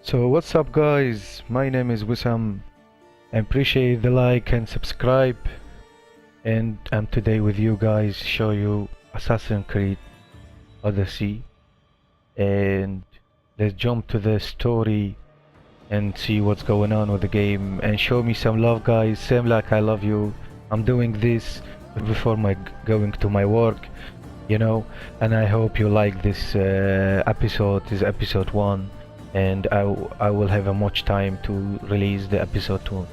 So what's up guys, my name is WissaM. I appreciate the like and subscribe, and I'm today with you guys show you Assassin's Creed Odyssey, and let's jump to the story and see what's going on with the game and show me some love guys, same like I love you. I'm doing this before my going to my work, you know, and I hope you like this episode. This is episode 1, and I will have a much time to release the episode 2,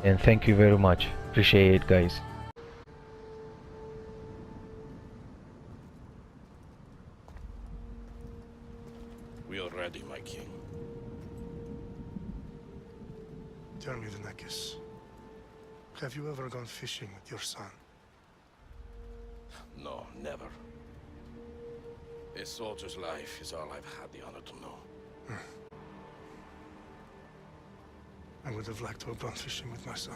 and thank you very much, appreciate it guys. We are ready, my king. Tell me, the Nekis, have you ever gone fishing with your son? No, never. A soldier's life is all I've had the honor to know. I would have liked to have gone fishing with my son.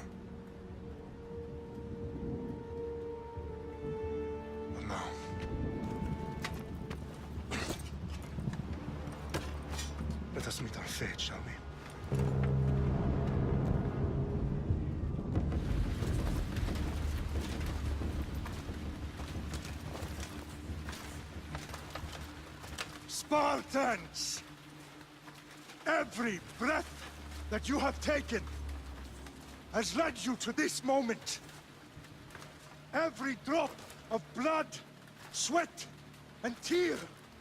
But now... let us meet our fate, shall we? Spartans! Every breath that you have taken has led you to this moment. Every drop of blood, sweat, and tear,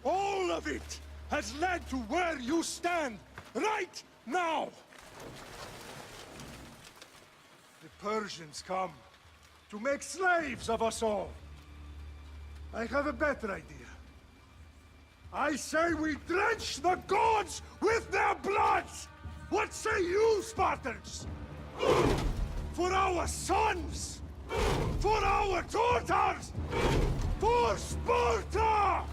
all of it has led to where you stand right now. The Persians come to make slaves of us all. I have a better idea. I say we drench the gods with their blood! What say you, Spartans? For our sons! For our daughters! For Sparta!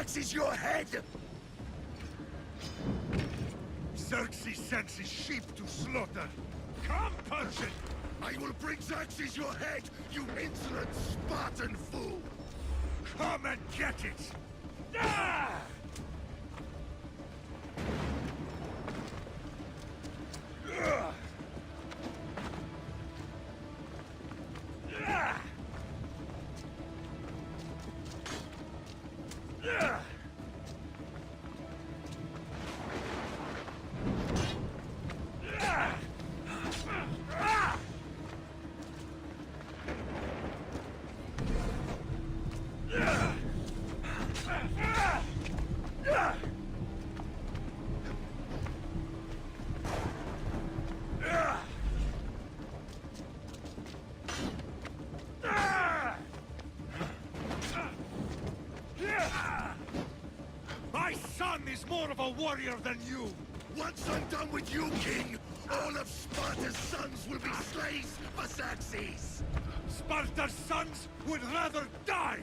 Xerxes your head! Xerxes sends his sheep to slaughter. Come, Persian! I will bring Xerxes your head, you insolent Spartan fool! Come and get it! Ah! Ah! Ah! Ah! My son is more of a warrior than you! Once I'm done with you, King, all of Sparta's sons will be slaves for Xerxes! Sparta's sons would rather die!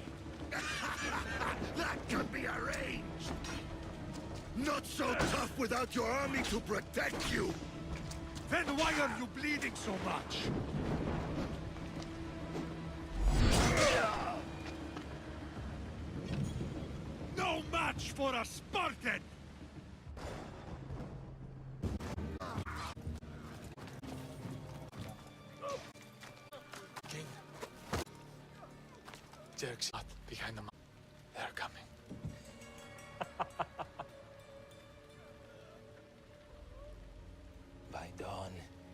That can be arranged! Not so tough without your army to protect you! Then why are you bleeding so much? No match for a Spartan! King. Xerxes behind the mountain. They're coming. By dawn,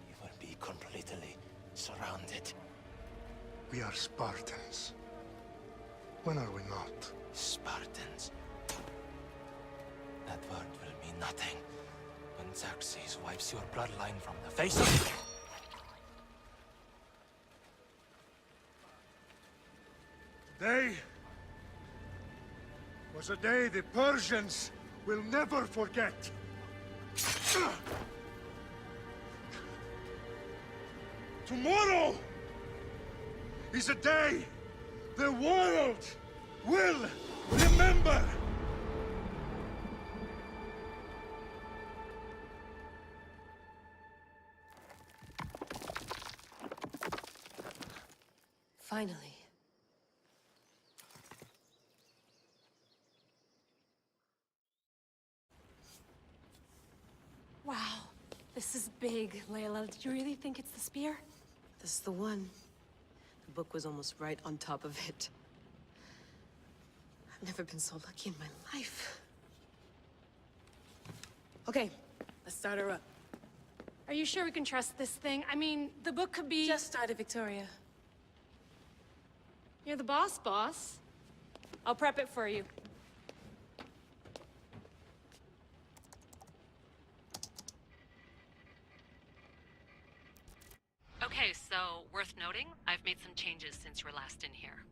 you will be completely surrounded. We are Spartans. When are we not? Spartans. That word will mean nothing when Xerxes wipes your bloodline from the face of... Today was a day the Persians will never forget. Tomorrow is a day the world will remember. Finally. Wow, this is big, Layla. Did you really think it's the spear? This is the one. The book was almost right on top of it. I've never been so lucky in my life. Okay, let's start her up. Are you sure we can trust this thing? I mean, the book could be... Just started, Victoria. You're the boss. I'll prep it for you. Okay, so worth noting, I've made some changes since you were last in here.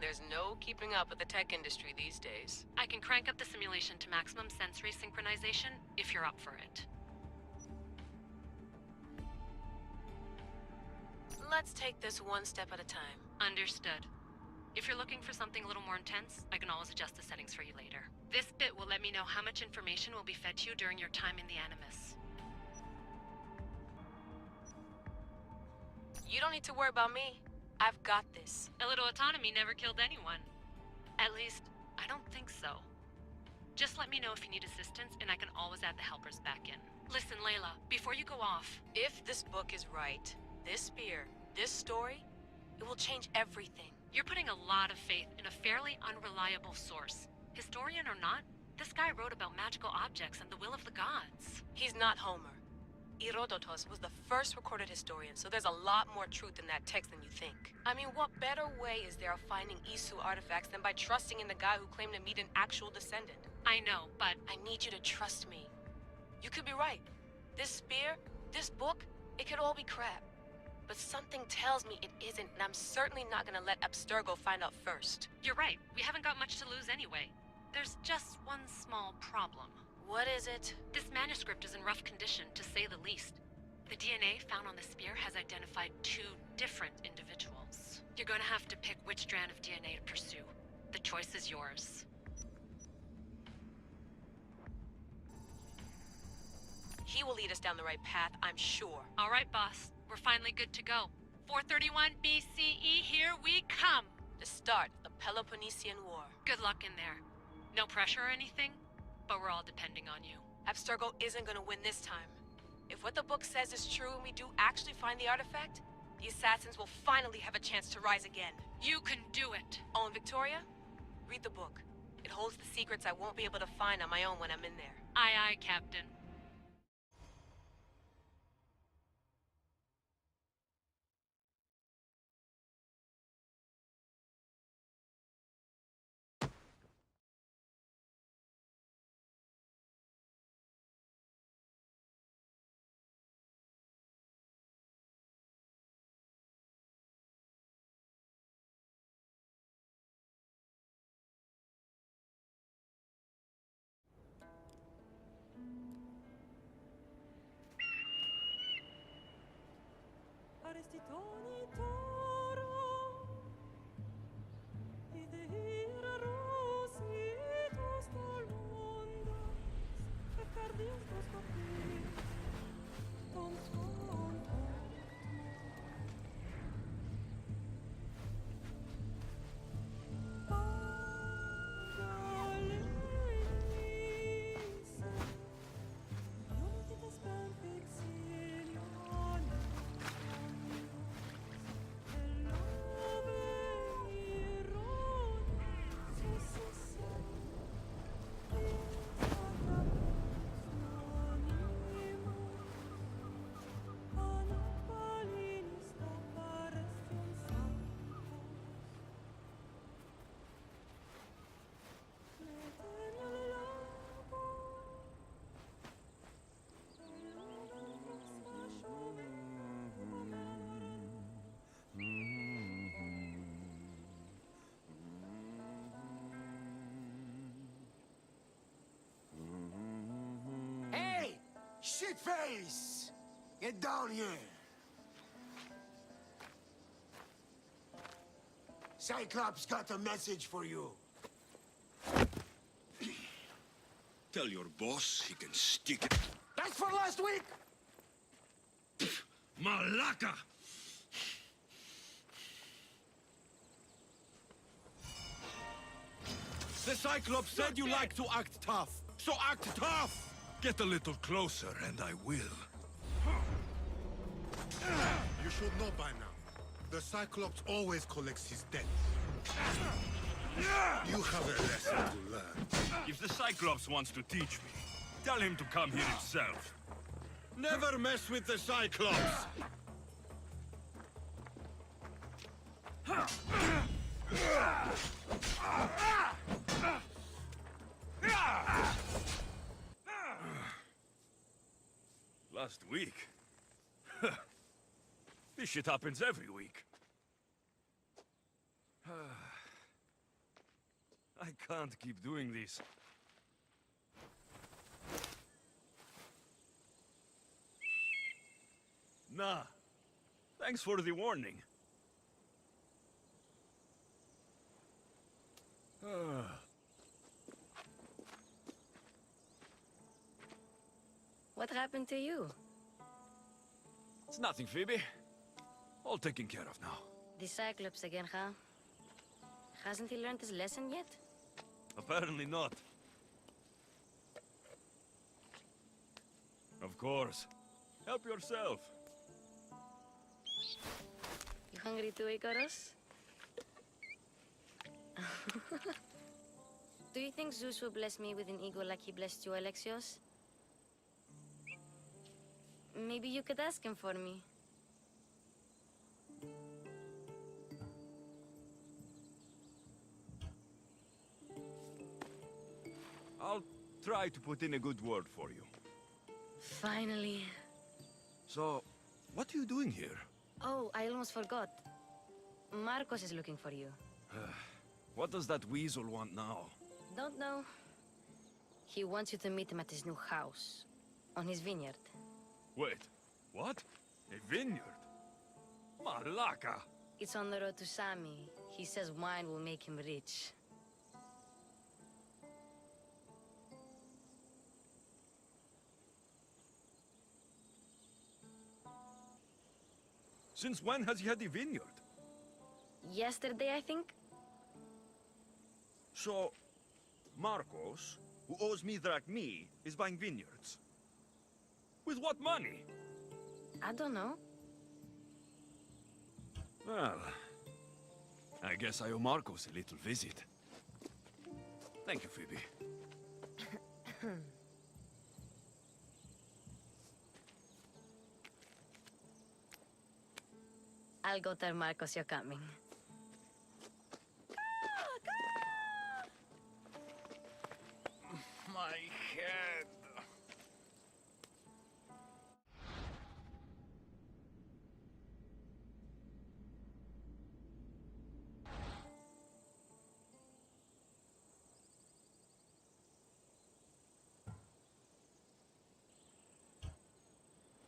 There's no keeping up with the tech industry these days. I can crank up the simulation to maximum sensory synchronization if you're up for it. Let's take this one step at a time. Understood. If you're looking for something a little more intense, I can always adjust the settings for you later. This bit will let me know how much information will be fed to you during your time in the Animus. You don't need to worry about me. I've got this. A little autonomy never killed anyone. At least, I don't think so. Just let me know if you need assistance, and I can always add the helpers back in. Listen, Layla, before you go off... If this book is right, this spear, this story, it will change everything. You're putting a lot of faith in a fairly unreliable source. Historian or not, this guy wrote about magical objects and the will of the gods. He's not Homer. Herodotus was the first recorded historian, so there's a lot more truth in that text than you think. I mean, what better way is there of finding Isu artifacts than by trusting in the guy who claimed to meet an actual descendant? I know, but... I need you to trust me. You could be right. This spear, this book, it could all be crap. But something tells me it isn't, and I'm certainly not gonna let Abstergo find out first. You're right. We haven't got much to lose anyway. There's just one small problem. What is it? This manuscript is in rough condition, to say the least. The DNA found on the spear has identified 2 different individuals. You're gonna have to pick which strand of DNA to pursue. The choice is yours. He will lead us down the right path, I'm sure. All right, boss. We're finally good to go. 431 BCE, here we come! To start the Peloponnesian War. Good luck in there. No pressure or anything, but we're all depending on you. Abstergo isn't gonna win this time. If what the book says is true and we do actually find the artifact, the assassins will finally have a chance to rise again. You can do it! Oh, and Victoria? Read the book. It holds the secrets I won't be able to find on my own when I'm in there. Aye, aye, Captain. Shitface! Get down here! Cyclops got a message for you. Tell your boss he can stick it. That's for last week! Malaka! The Cyclops said you like to act tough, so act tough! Get a little closer and I will. You should know by now. The Cyclops always collects his debt. You have a lesson to learn. If the Cyclops wants to teach me, tell him to come here himself. Never mess with the Cyclops! Last week? This shit happens every week. I can't keep doing this. Nah. Thanks for the warning. What happened to you? It's nothing, Phoebe. All taken care of now. The Cyclops again, huh? Hasn't he learned his lesson yet? Apparently not. Of course. Help yourself. You hungry too, Icarus? Do you think Zeus will bless me with an ego like he blessed you, Alexios? Maybe you could ask him for me. I'll try to put in a good word for you. Finally. So, what are you doing here? Oh, I almost forgot. Marcos is looking for you. What does that weasel want now? Don't know. He wants you to meet him at his new house. On his vineyard. Wait, what? A vineyard? Malaka! It's on the road to Sami. He says wine will make him rich. Since when has he had a vineyard? Yesterday, I think? So, Marcos, who owes me drachmi, is buying vineyards. With what money? I don't know. Well, I guess I owe Marcos a little visit. Thank you, Phoebe. I'll go tell Marcos you're coming. My head.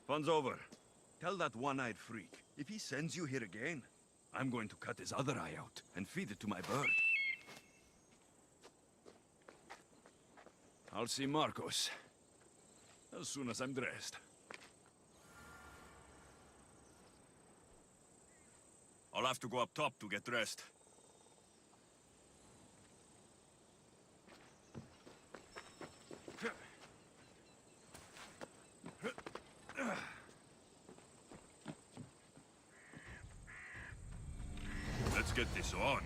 Fun's over. Tell that one-eyed freak, if he sends you here again, I'm going to cut his other eye out and feed it to my bird. I'll see Marcos as soon as I'm dressed. I'll have to go up top to get dressed. Let's get this on.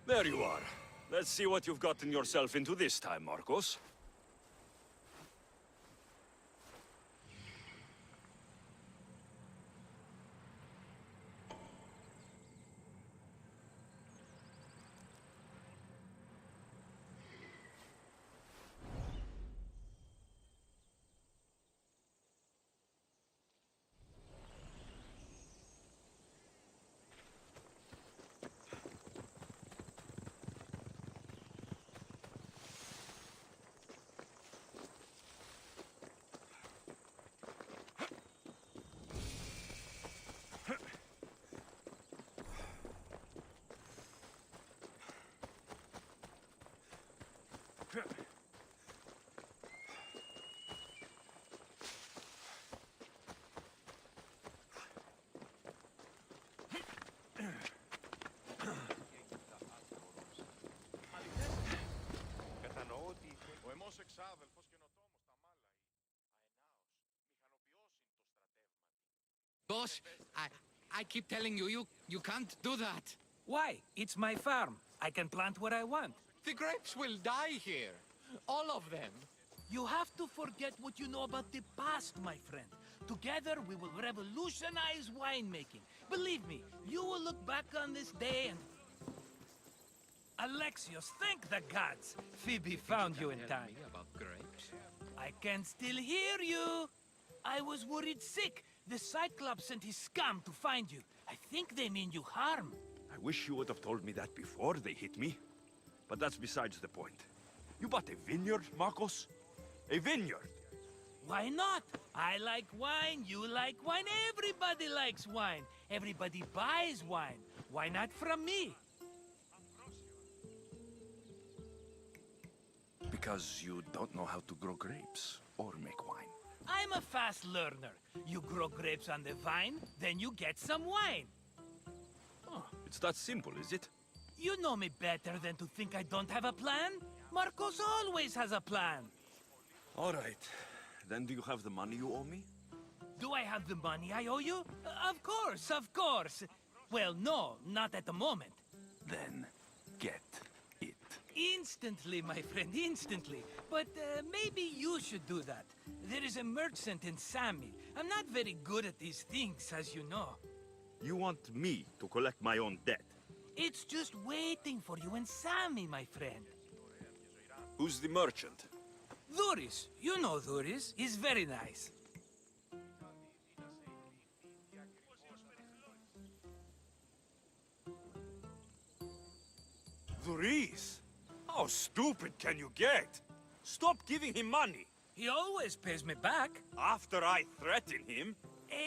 There you are. Let's see what you've gotten yourself into this time, Marcos. Boss, I keep telling you, you can't do that. Why? It's my farm. I can plant what I want. The grapes will die here. All of them. You have to forget what you know about the past, my friend. Together, we will revolutionize winemaking. Believe me, you will look back on this day and... Alexios, thank the gods! Phoebe found you in time. About grapes? I can still hear you. I was worried sick. The Cyclops sent his scum to find you. I think they mean you harm. I wish you would have told me that before they hit me. But that's besides the point. You bought a vineyard, Marcos? A vineyard? Why not? I like wine, you like wine, everybody likes wine. Everybody buys wine. Why not from me? Because you don't know how to grow grapes or make wine. I'm a fast learner. You grow grapes on the vine, then you get some wine. Oh, it's that simple, is it? You know me better than to think I don't have a plan. Marcos always has a plan. All right. Then do you have the money you owe me? Do I have the money I owe you? Of course, of course. Well, no, not at the moment. Then get it. Instantly, my friend, instantly. But maybe you should do that. There is a merchant in Sami. I'm not very good at these things, as you know. You want me to collect my own debt? It's just waiting for you in Sami, my friend. Who's the merchant? Dhuris. You know Dhuris. He's very nice. Dhuris? How stupid can you get? Stop giving him money. He always pays me back. After I threaten him?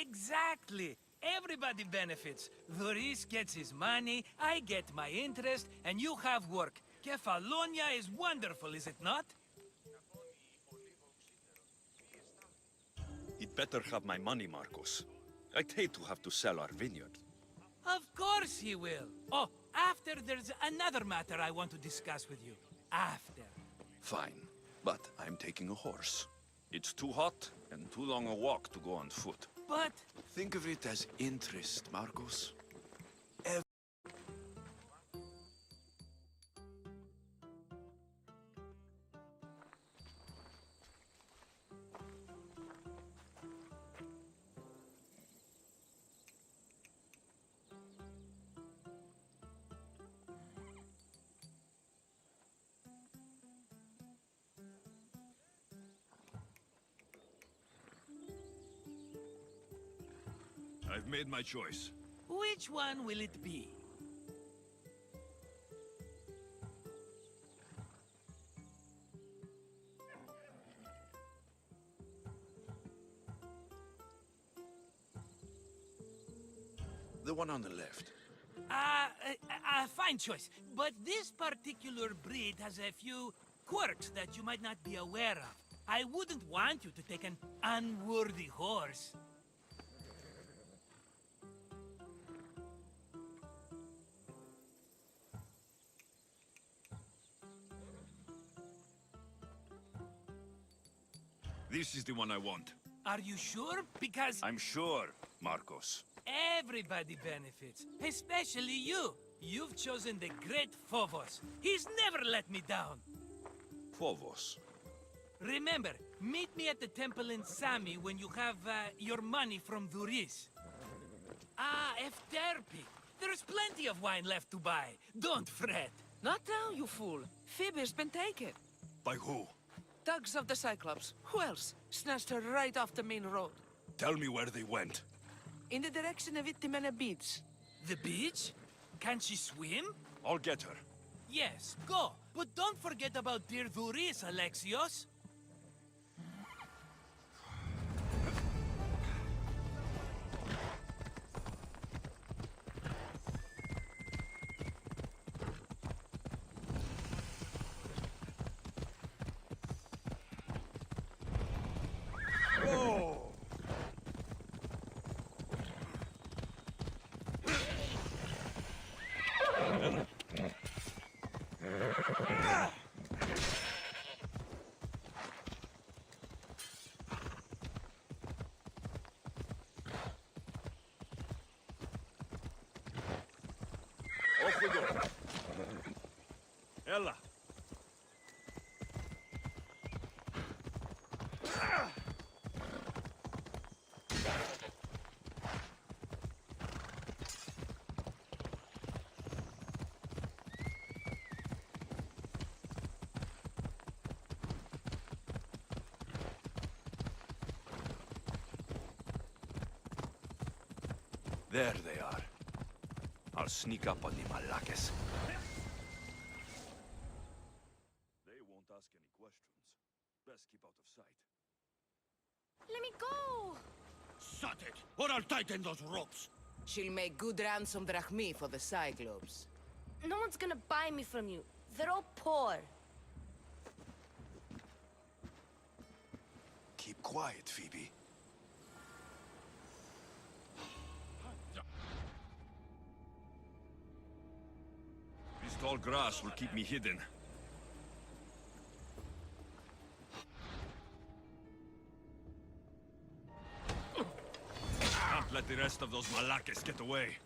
Exactly. Everybody benefits. Dhuris gets his money, I get my interest, and you have work. Kefalonia is wonderful, is it not? He'd better have my money, Marcos. I'd hate to have to sell our vineyard. Of course he will. Oh, after there's another matter I want to discuss with you. After. Fine, but I'm taking a horse. It's too hot and too long a walk to go on foot. But... Think of it as interest, Marcos. I've made my choice. Which one will it be? The one on the left. Fine choice. But this particular breed has a few quirks that you might not be aware of. I wouldn't want you to take an unworthy horse. This is the one I want. Are you sure? Because... I'm sure, Marcos. Everybody benefits, especially you. You've chosen the great Phobos. He's never let me down. Phobos. Remember, meet me at the temple in Sami when you have your money from Dhuris. Ah, Efterpi. There's plenty of wine left to buy. Don't fret. Not now, you fool. Phoebe's been taken. By who? Thugs of the Cyclops. Who else? Snatched her right off the main road. Tell me where they went. In the direction of Witmena Beach. The beach? Can she swim? I'll get her. Yes, go. But don't forget about dear Dhuris, Alexios. Off we go. Ella. There they are. I'll sneak up on the Malakes. They won't ask any questions. Best keep out of sight. Let me go! Shut it, or I'll tighten those ropes. She'll make good ransom drachmi for the Cyclops. No one's gonna buy me from you. They're all poor. Keep quiet, Phoebe. This tall grass will keep me hidden. Can't let the rest of those Malakes get away.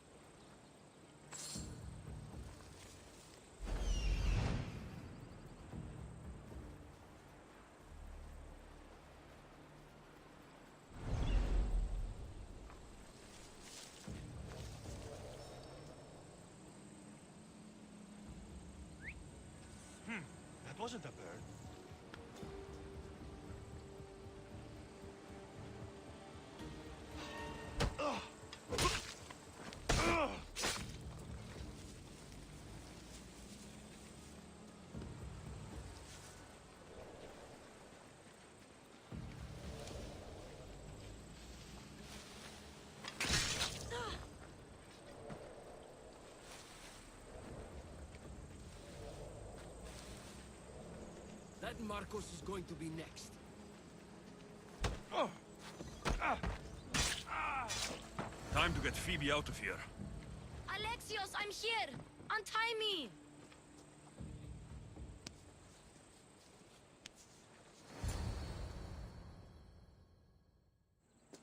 That wasn't a bird. That Marcos is going to be next. Time to get Phoebe out of here. Alexios, I'm here! Untie me!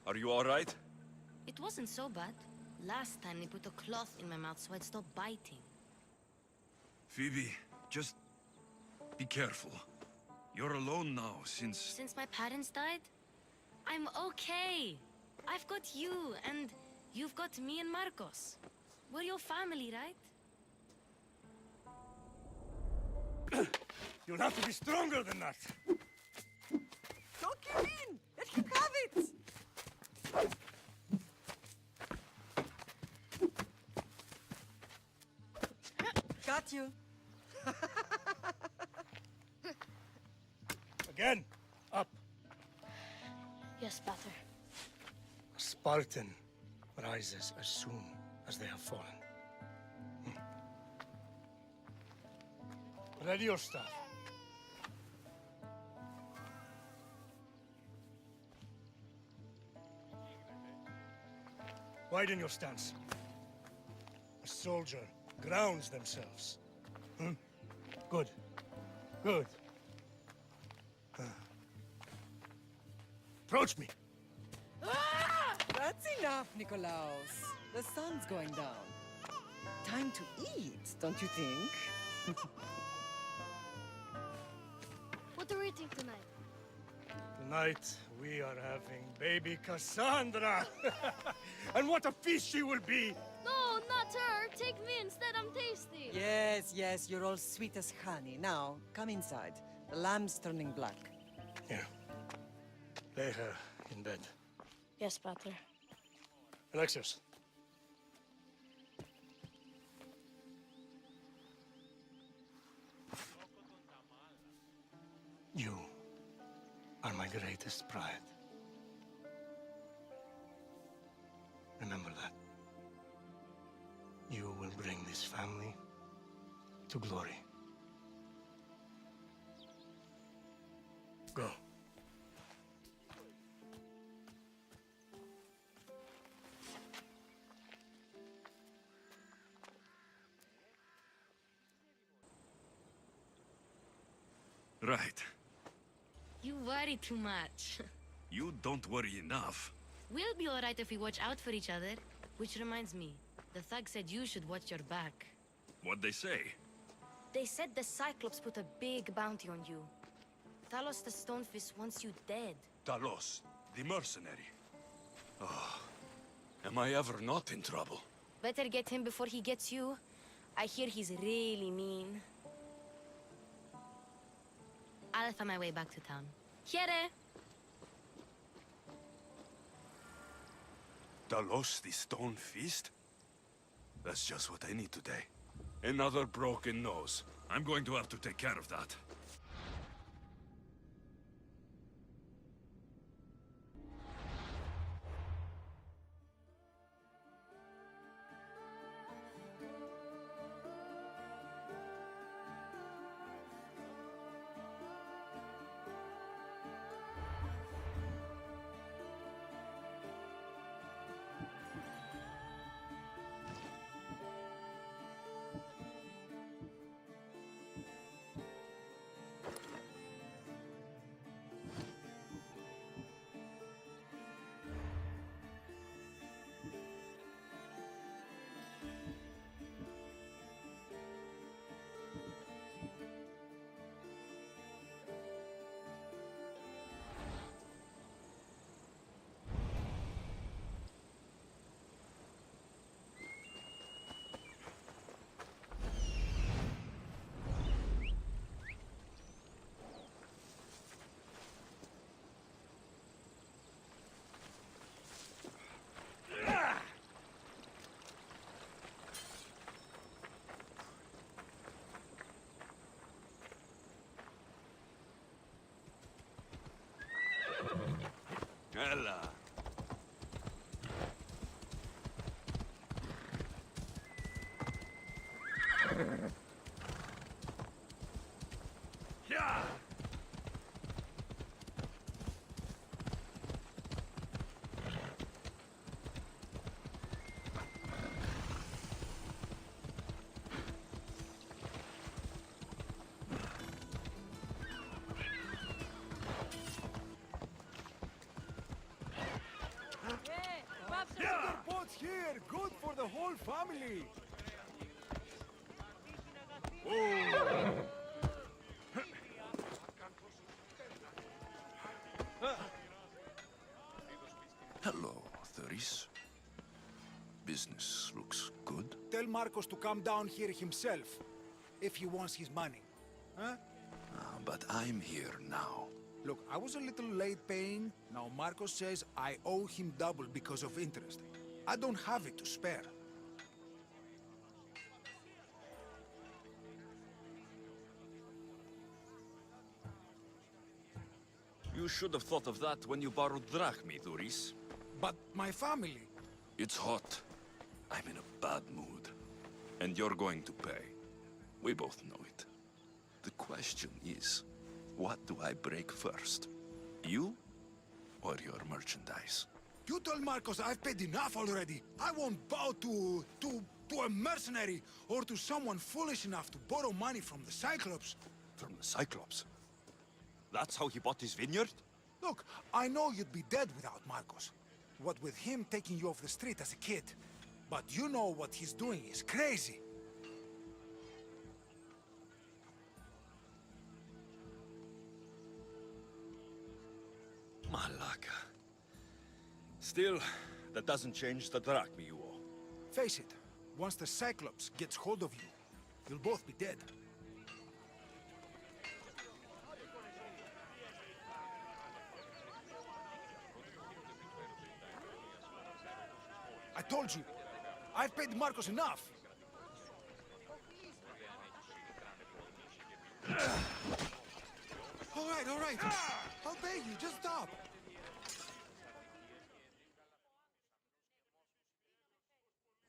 Are you all right? It wasn't so bad. Last time they put a cloth in my mouth so I'd stop biting. Phoebe, just be careful. You're alone now since... Since my parents died? I'm okay. I've got you, and you've got me and Marcos. We're your family, right? You'll have to be stronger than that. Don't give in! Let him have it! Got you. Again, up. Yes, Father. A Spartan rises as soon as they have fallen. Ready your staff. Widen your stance. A soldier grounds themselves. Good. Good. Approach me. That's enough, Nikolaos. The sun's going down. Time to eat, don't you think? What are we eating tonight? Tonight, we are having baby Cassandra. And what a feast she will be. No, not her. Take me instead. I'm tasty. Yes, yes, you're all sweet as honey. Now, come inside. The lamb's turning black. Here. Lay her in bed. Yes, Pater. Alexios. You are my greatest pride. Remember that. You will bring this family to glory. Go. Right. You worry too much. You don't worry enough. We'll be alright if we watch out for each other. Which reminds me, the thug said you should watch your back. What'd they say? They said the Cyclops put a big bounty on you. Talos the Stonefist wants you dead. Talos, the mercenary. Oh, am I ever not in trouble? Better get him before he gets you. I hear he's really mean. I'll find my way back to town. Here! Talos, the stone fist? That's just what I need today. Another broken nose. I'm going to have to take care of that. Ella. Yeah. Here, good for the whole family. Hello, Theris. Business looks good. Tell Marcos to come down here himself, if he wants his money. Huh? But I'm here now. Look, I was a little late paying. Now Marcos says I owe him double because of interest. I don't have it to spare. You should have thought of that when you borrowed drachmi, Thuris. But my family... It's hot. I'm in a bad mood. And you're going to pay. We both know it. The question is, what do I break first? You or your merchandise? You told Marcos I've paid enough already. I won't bow to a mercenary or to someone foolish enough to borrow money from the Cyclops. From the Cyclops? That's how he bought his vineyard? Look, I know you'd be dead without Marcos. What with him taking you off the street as a kid. But you know what he's doing is crazy. Malaka. Still, that doesn't change the drachmi you owe. Face it, once the Cyclops gets hold of you, you'll both be dead. I told you, I've paid Marcos enough. All right. I'll pay you, just stop.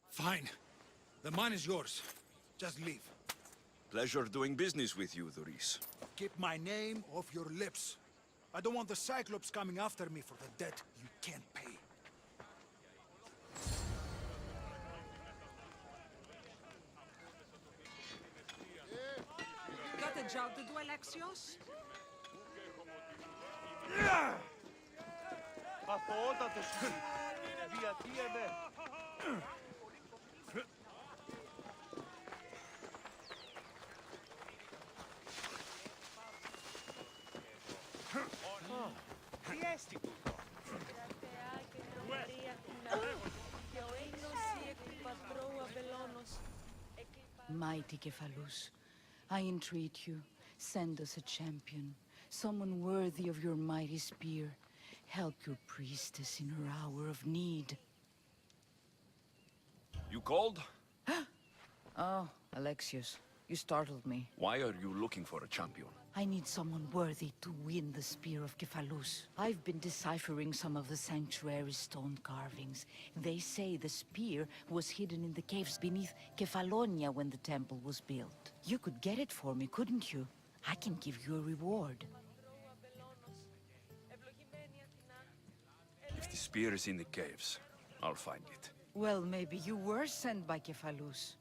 Fine. The mine is yours. Just leave. Pleasure doing business with you, Thuris. Keep my name off your lips. I don't want the Cyclops coming after me for the debt you can't pay. Got a job to do, Alexios? Mighty Kephalus, I entreat you, send us a champion, someone worthy of your mighty spear. Help your priestess in her hour of need. You called? Oh, Alexios, you startled me. Why are you looking for a champion? I need someone worthy to win the spear of Kephalus. I've been deciphering some of the sanctuary's stone carvings. They say the spear was hidden in the caves beneath Kefalonia when the temple was built. You could get it for me, couldn't you? I can give you a reward. If the spear is in the caves, I'll find it. Well, maybe you were sent by Kephalus.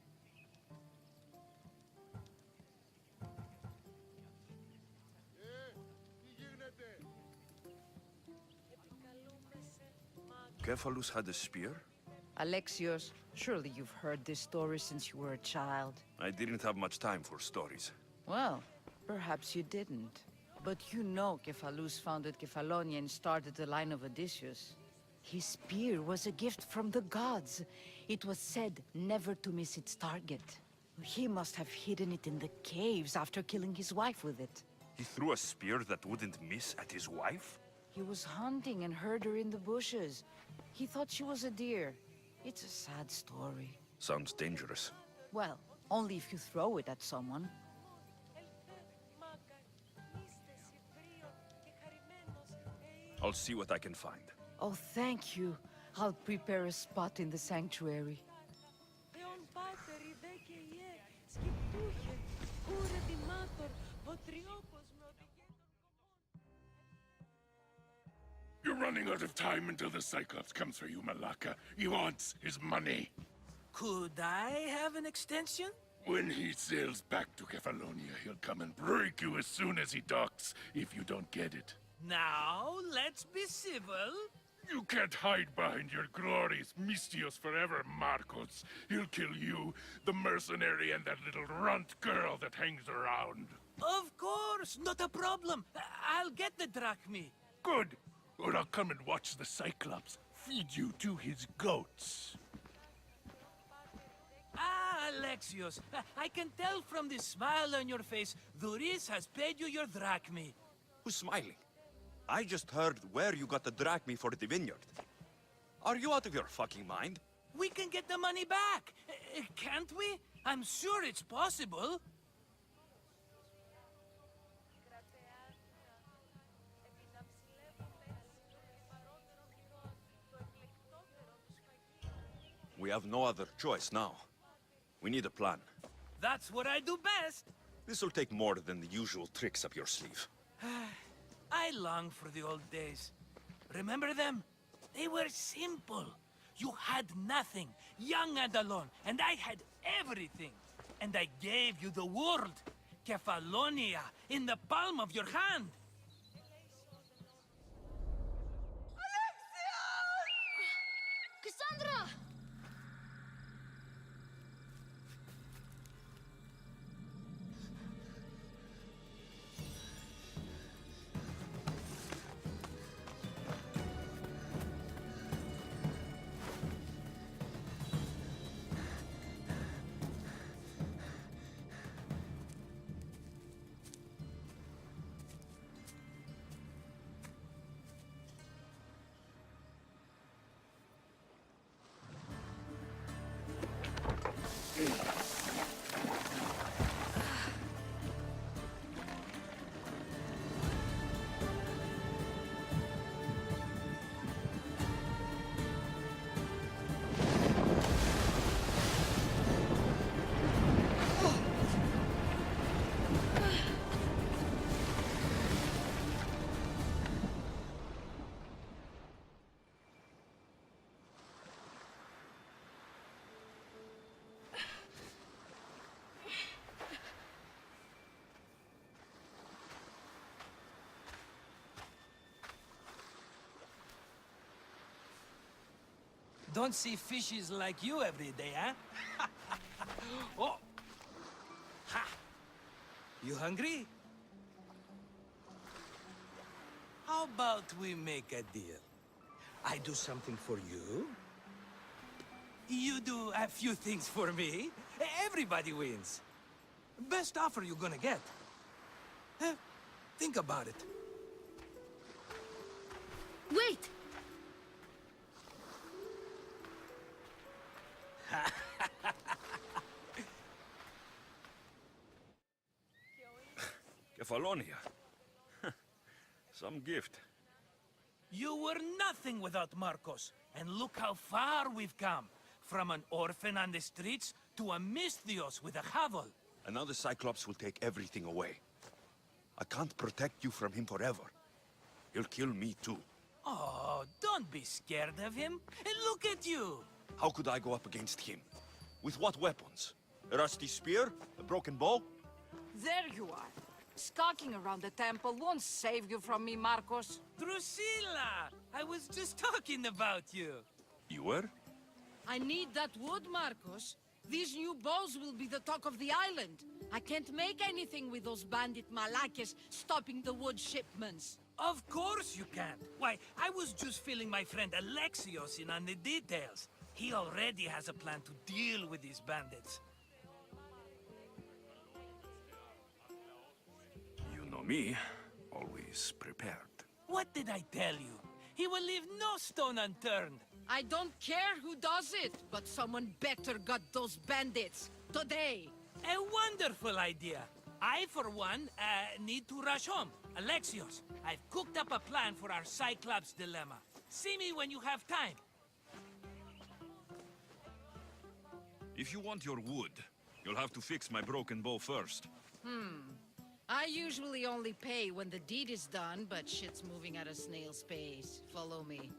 Kephalus had a spear? Alexios, surely you've heard this story since you were a child. I didn't have much time for stories. Well, perhaps you didn't. But you know Kephalus founded Kefalonia and started the line of Odysseus. His spear was a gift from the gods. It was said never to miss its target. He must have hidden it in the caves after killing his wife with it. He threw a spear that wouldn't miss at his wife? He was hunting and heard her in the bushes. He thought she was a deer. It's a sad story. Sounds dangerous. Well, only if you throw it at someone. I'll see what I can find. Oh, thank you. I'll prepare a spot in the sanctuary. You're running out of time until the Cyclops comes for you, Malaka. He wants his money. Could I have an extension? When he sails back to Kefalonia, he'll come and break you as soon as he docks, if you don't get it. Now, let's be civil. You can't hide behind your glories, Mistios forever, Marcos. He'll kill you, the mercenary, and that little runt girl that hangs around. Of course, not a problem. I'll get the drachmi. Good. Or I'll come and watch the Cyclops feed you to his goats. Ah, Alexios, I can tell from the smile on your face, Duris has paid you your drachmi. Who's smiling? I just heard where you got the drachmi for the vineyard. Are you out of your fucking mind? We can get the money back, can't we? I'm sure it's possible. We have no other choice now. We need a plan. That's what I do best. This'll take more than the usual tricks up your sleeve. I long for the old days. Remember them? They were simple. You had nothing, young and alone, and I had everything. And I gave you the world, Kefalonia, in the palm of your hand. Cassandra! Don't see fishes like you every day, huh? Oh! Ha! You hungry? How about we make a deal? I do something for you. You do a few things for me. Everybody wins. Best offer you're gonna get. Think about it. Wait! Kefalonia. Some gift. You were nothing without Marcos, and look how far we've come. From an orphan on the streets to a Misthios with a hovel. And now the Cyclops will take everything away. I can't protect you from him forever. He'll kill me too. Oh, don't be scared of him. And look at you. How could I go up against him? With what weapons? A rusty spear? A broken bow? There you are. Skulking around the temple won't save you from me, Marcos. Drusilla! I was just talking about you. You were? I need that wood, Marcos. These new bows will be the talk of the island. I can't make anything with those bandit malakes stopping the wood shipments. Of course you can't. Why, I was just filling my friend Alexios in on the details. He already has a plan to deal with these bandits. You know me, always prepared. What did I tell you? He will leave no stone unturned. I don't care who does it, but someone better got those bandits. Today. A wonderful idea. I, for one, need to rush home. Alexios, I've cooked up a plan for our Cyclops dilemma. See me when you have time. If you want your wood, you'll have to fix my broken bow first. I usually only pay when the deed is done, but shit's moving at a snail's pace. Follow me.